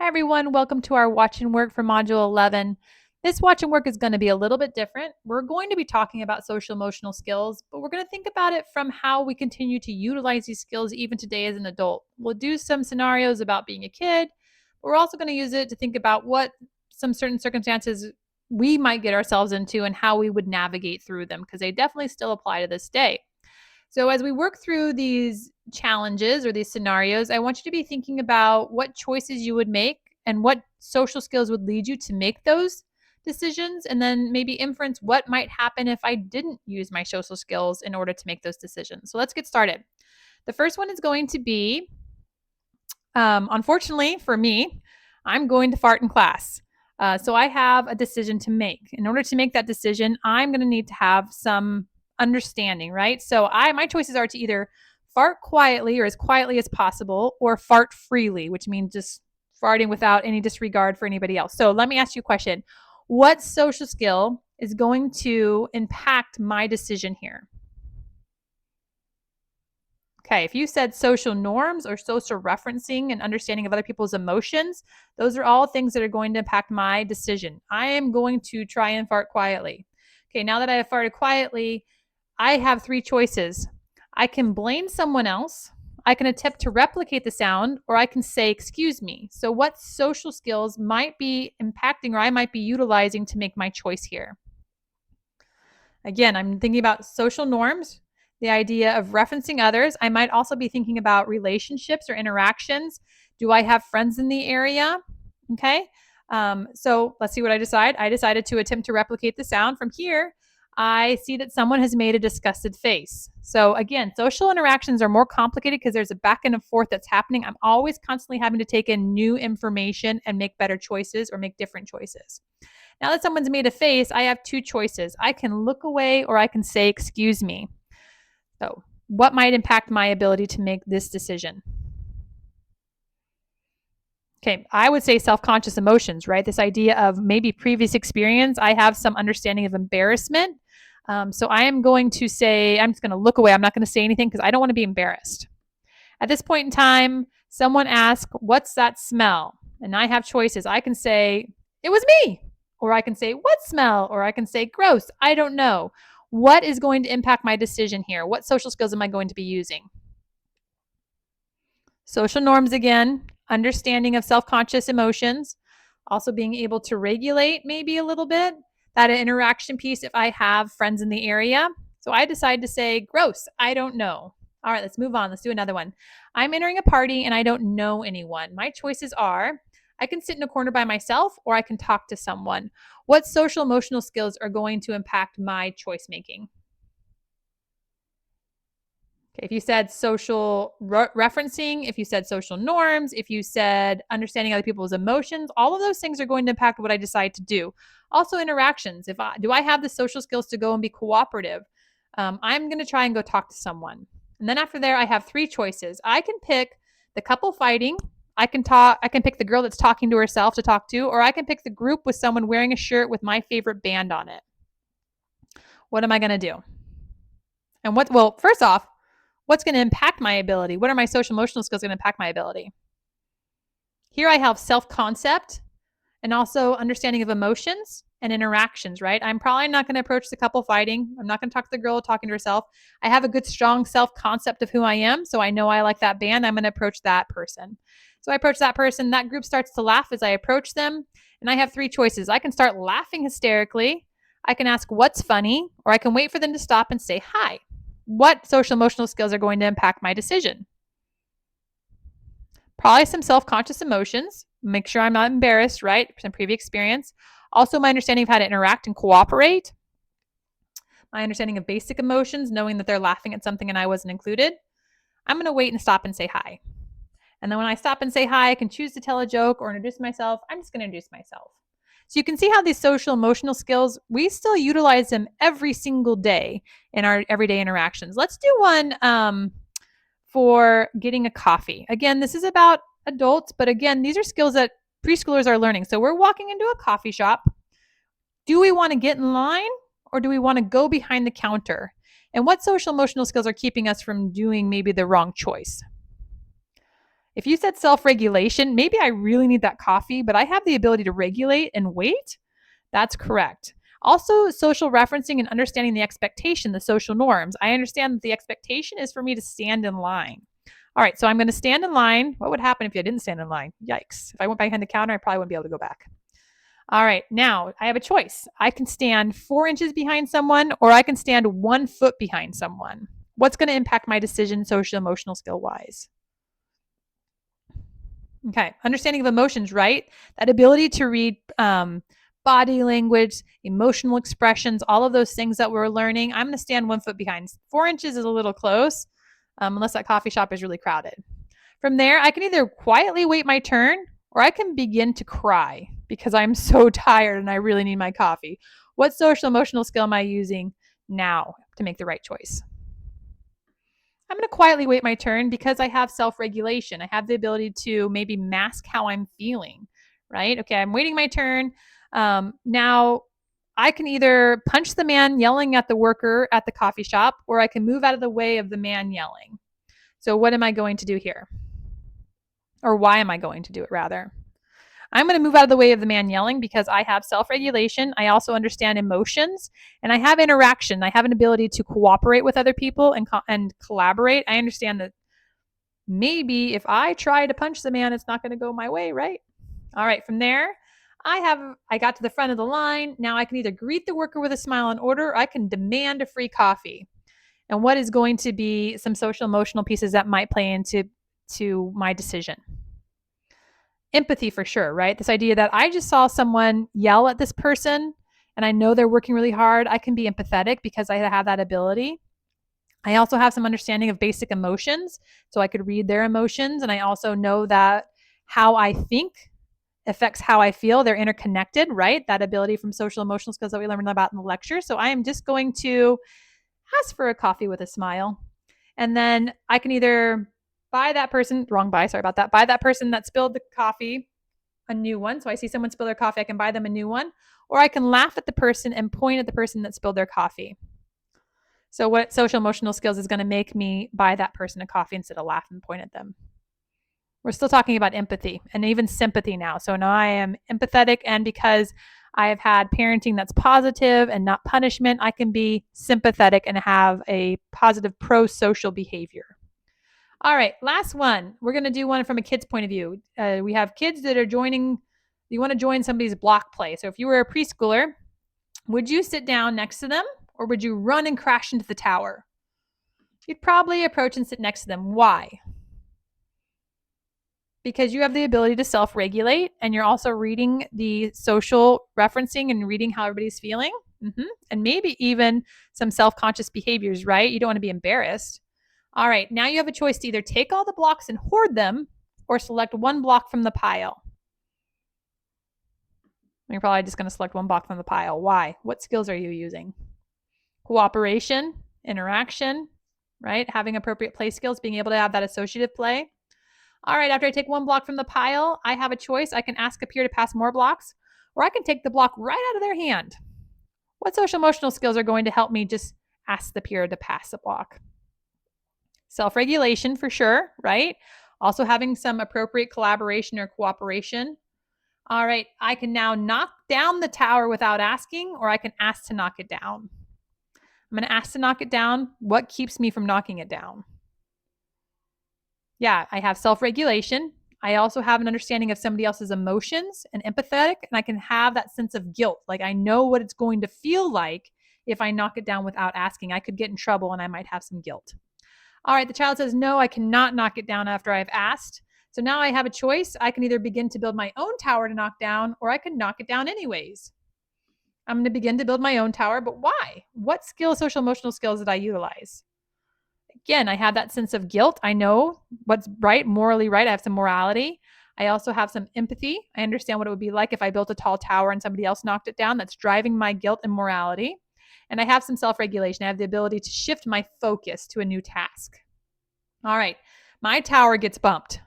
Hi everyone, welcome to our watch and work for Module 11. This watch and work is going to be a little bit different. We're going to be talking about social emotional skills, but we're going to think about it from how we continue to utilize these skills even today as an adult. We'll do some scenarios about being a kid, but we're also going to use it to think about what some certain circumstances we might get ourselves into and how we would navigate through them because they definitely still apply to this day. So, as we work through these challenges or these scenarios, I want you to be thinking about what choices you would make and what social skills would lead you to make those decisions, and then maybe inference what might happen if I didn't use my social skills in order to make those decisions. So, let's get started. The first one is going to be unfortunately for me, I'm going to fart in class. So I have a decision to make. In order to make that decision, I'm going to need to have some understanding, right? So my choices are to either fart quietly or as quietly as possible, or fart freely, which means just farting without any disregard for anybody else. So let me ask you a question. What social skill is going to impact my decision here? Okay, if you said social norms or social referencing and understanding of other people's emotions, those are all things that are going to impact my decision. I am going to try and fart quietly. Okay, now that I have farted quietly, I have three choices. I can blame someone else, I can attempt to replicate the sound, or I can say, excuse me. So, what social skills might be impacting or I might be utilizing to make my choice here? Again, I'm thinking about social norms, the idea of referencing others. I might also be thinking about relationships or interactions. Do I have friends in the area? Okay. So let's see what I decide. I decided to attempt to replicate the sound. From here, I see that someone has made a disgusted face. So again, social interactions are more complicated because there's a back and forth that's happening. I'm always constantly having to take in new information and make better choices or make different choices. Now that someone's made a face, I have two choices. I can look away or I can say, excuse me. So, what might impact my ability to make this decision? Okay, I would say self conscious emotions, right? This idea of maybe previous experience. I have some understanding of embarrassment. So, I am going to say, I'm just going to look away. I'm not going to say anything because I don't want to be embarrassed. At this point in time, someone asks, what's that smell? And I have choices. I can say, it was me. Or I can say, what smell? Or I can say, gross. I don't know. What is going to impact my decision here? What social skills am I going to be using? Social norms again, understanding of self conscious emotions, also being able to regulate maybe a little bit. That interaction piece if I have friends in the area. So I decide to say, gross, I don't know. All right, let's move on. Let's do another one. I'm entering a party and I don't know anyone. My choices are I can sit in a corner by myself or I can talk to someone. What social emotional skills are going to impact my choice making? Okay, if you said social referencing, if you said social norms, if you said understanding other people's emotions, all of those things are going to impact what I decide to do. Also, interactions. If I do, I have the social skills to go and be cooperative. I'm going to try and go talk to someone. And then after there, I have three choices. I can pick the couple fighting. I can talk. I can pick the girl that's talking to herself to talk to, or I can pick the group with someone wearing a shirt with my favorite band on it. What am I going to do? And what? Well, first off, what's going to impact my ability? What are my social emotional skills going to impact my ability? Here I have self concept and also understanding of emotions and interactions, right? I'm probably not going to approach the couple fighting. I'm not going to talk to the girl talking to herself. I have a good, strong self concept of who I am. So I know I like that band. I'm going to approach that person. So I approach that person. That group starts to laugh as I approach them. And I have three choices. I can start laughing hysterically. I can ask what's funny, or I can wait for them to stop and say hi. What social emotional skills are going to impact my decision? Probably some self conscious emotions. Make sure I'm not embarrassed, right? Some previous experience. Also, my understanding of how to interact and cooperate. My understanding of basic emotions, knowing that they're laughing at something and I wasn't included. I'm going to wait and stop and say hi. And then when I stop and say hi, I can choose to tell a joke or introduce myself. I'm just going to introduce myself. So you can see how these social emotional skills, we still utilize them every single day in our everyday interactions. Let's do one for getting a coffee. Again, this is about adults, but again, these are skills that preschoolers are learning. So we're walking into a coffee shop. Do we want to get in line or do we want to go behind the counter? And what social emotional skills are keeping us from doing maybe the wrong choice? If you said self-regulation, maybe I really need that coffee, but I have the ability to regulate and wait. That's correct. Also, social referencing and understanding the expectation, the social norms. I understand that the expectation is for me to stand in line. All right, so I'm going to stand in line. What would happen if I didn't stand in line? Yikes. If I went behind the counter, I probably wouldn't be able to go back. All right, now I have a choice. I can stand 4 inches behind someone, or I can stand 1 foot behind someone. What's going to impact my decision, social, emotional skill wise? Okay, understanding of emotions, right? That ability to read body language, emotional expressions, all of those things that we're learning. I'm going to stand 1 foot behind. 4 inches is a little close, unless that coffee shop is really crowded. From there, I can either quietly wait my turn or I can begin to cry because I'm so tired and I really need my coffee. What social emotional skill am I using now to make the right choice? I'm going to quietly wait my turn because I have self regulation. I have the ability to maybe mask how I'm feeling, right? Okay, I'm waiting my turn. Now, I can either punch the man yelling at the worker at the coffee shop or I can move out of the way of the man yelling. So, what am I going to do here? Or why am I going to do it, rather? I'm going to move out of the way of the man yelling because I have self regulation. I also understand emotions and I have interaction. I have an ability to cooperate with other people and collaborate. I understand that maybe if I try to punch the man, it's not going to go my way, right? All right, from there, I got to the front of the line. Now I can either greet the worker with a smile and order, or I can demand a free coffee. And what is going to be some social emotional pieces that might play into my decision? Empathy for sure, right? This idea that I just saw someone yell at this person and I know they're working really hard. I can be empathetic because I have that ability. I also have some understanding of basic emotions, so I could read their emotions. And I also know that how I think affects how I feel. They're interconnected, right? That ability from social emotional skills that we learned about in the lecture. So I am just going to ask for a coffee with a smile. And then I can either buy that person, wrong buy, sorry about that, buy that person that spilled the coffee a new one. So I see someone spill their coffee, I can buy them a new one. Or I can laugh at the person and point at the person that spilled their coffee. So what social emotional skills is going to make me buy that person a coffee instead of laugh and point at them? We're still talking about empathy and even sympathy now. So now I am empathetic, and because I have had parenting that's positive and not punishment, I can be sympathetic and have a positive pro-social behavior. All right, last one. We're going to do one from a kid's point of view. We have kids that are joining, you want to join somebody's block play. So if you were a preschooler, would you sit down next to them or would you run and crash into the tower? You'd probably approach and sit next to them. Why? Because you have the ability to self-regulate and you're also reading the social referencing and reading how everybody's feeling. And maybe even some self-conscious behaviors, right? You don't want to be embarrassed. All right, now you have a choice to either take all the blocks and hoard them or select one block from the pile. You're probably just going to select one block from the pile. Why? What skills are you using? Cooperation, interaction, right? Having appropriate play skills, being able to have that associative play. All right, after I take one block from the pile, I have a choice. I can ask a peer to pass more blocks, or I can take the block right out of their hand. What social emotional skills are going to help me just ask the peer to pass a block? Self-regulation for sure, right? Also having some appropriate collaboration or cooperation. All right, I can now knock down the tower without asking, or I can ask to knock it down. I'm going to ask to knock it down. What keeps me from knocking it down? Yeah, I have self-regulation. I also have an understanding of somebody else's emotions and empathetic, and I can have that sense of guilt. Like I know what it's going to feel like if I knock it down without asking. I could get in trouble and I might have some guilt. All right, the child says, no, I cannot knock it down after I've asked. So now I have a choice. I can either begin to build my own tower to knock down, or I can knock it down anyways. I'm going to begin to build my own tower, but why? What skills, social emotional skills did I utilize? Again, I have that sense of guilt. I know what's right, morally right. I have some morality. I also have some empathy. I understand what it would be like if I built a tall tower and somebody else knocked it down. That's driving my guilt and morality. And I have some self-regulation. I have the ability to shift my focus to a new task. All right, my tower gets bumped.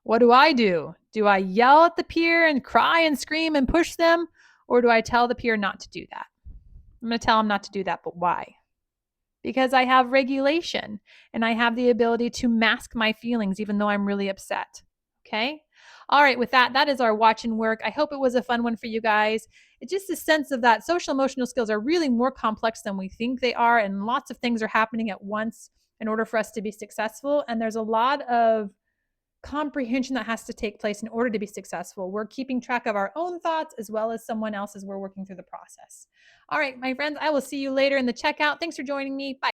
What do? Do I yell at the peer and cry and scream and push them? Or do I tell the peer not to do that? I'm going to tell them not to do that, but why? because I have regulation and I have the ability to mask my feelings even though I'm really upset. Okay. All right. With that, that is our watch and work. I hope it was a fun one for you guys. It's just a sense of that social emotional skills are really more complex than we think they are. And lots of things are happening at once in order for us to be successful. And there's a lot of comprehension that has to take place in order to be successful. We're keeping track of our own thoughts as well as someone else's. We're working through the process. All right, my friends, I will see you later in the checkout. Thanks for joining me. Bye.